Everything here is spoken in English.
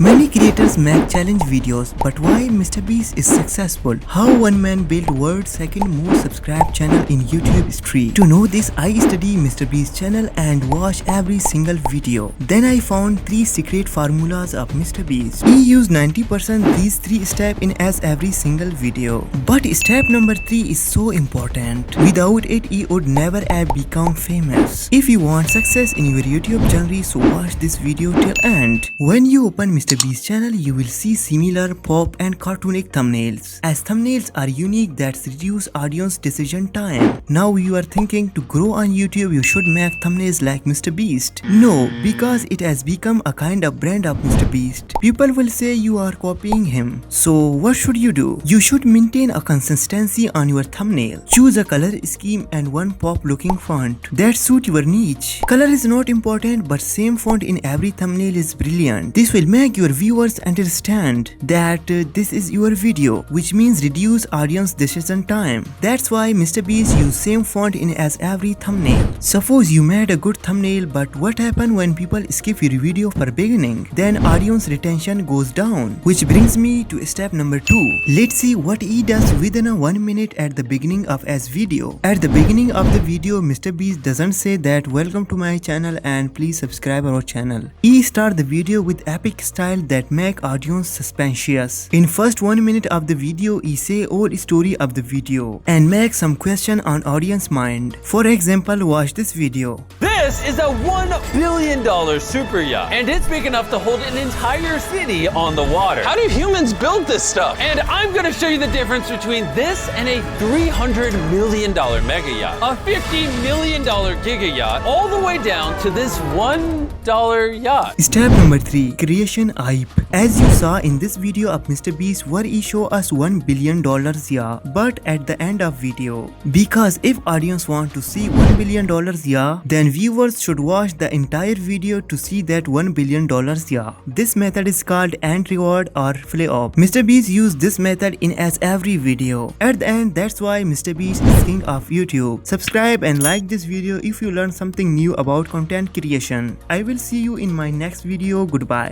Many creators make challenge videos, but why mrbeast is successful? How one man built world's second most subscribed channel in YouTube street. To know this, I study mrbeast channel and watch every single video. Then I found 3 secret formulas of mrbeast. He used 90% these 3 steps in as every single video. But step number 3 is so important. Without it, he would never have become famous. If you want success in your YouTube journey, so watch this video till end. When you open mrbeast channel, you will see similar pop and cartoonic thumbnails. As thumbnails are unique, that reduce audience decision time. Now you are thinking to grow on YouTube, you should make thumbnails like mrbeast. No, because it has become a kind of brand of mrbeast. People will say you are copying him. So what should you do? You should maintain a consistency on your thumbnail. Choose a color scheme and one pop looking font that suit your niche. Color is not important, but same font in every thumbnail is brilliant. This will make your viewers understand that this is your video, which means reduce audience decision time. That's why mrbeast use same font in as every thumbnail. Suppose you made a good thumbnail, but what happens when people skip your video for beginning? Then audience retention goes down, which brings me to step number 2. Let's see what he does within a 1 minute at the beginning of his video. At the beginning of the video, mrbeast doesn't say that welcome to my channel and please subscribe our channel. He starts the video with epic style that make audience suspicious. In first 1 minute of the video, he say all story of the video and make some question on audience mind. For example, watch this video. This is a $1 billion super yacht, and it's big enough to hold an entire city on the water. How do humans build this stuff? And I'm gonna show you the difference between this and a $300 million mega yacht, a $50 million giga yacht, all the way down to this $1 yacht. Step number 3. Creation hype. As you saw in this video of mrbeast where he show us $1 billion yacht, but at the end of video. Because if audience want to see $1 billion yacht, then viewers should watch the entire video to see that $1 billion yacht. This method is called end reward or flip. mrbeast use this method in as every video. At the end, that's why mrbeast is king of YouTube. Subscribe and like this video if you learned something new about content creation. I will see you in my next video. Goodbye.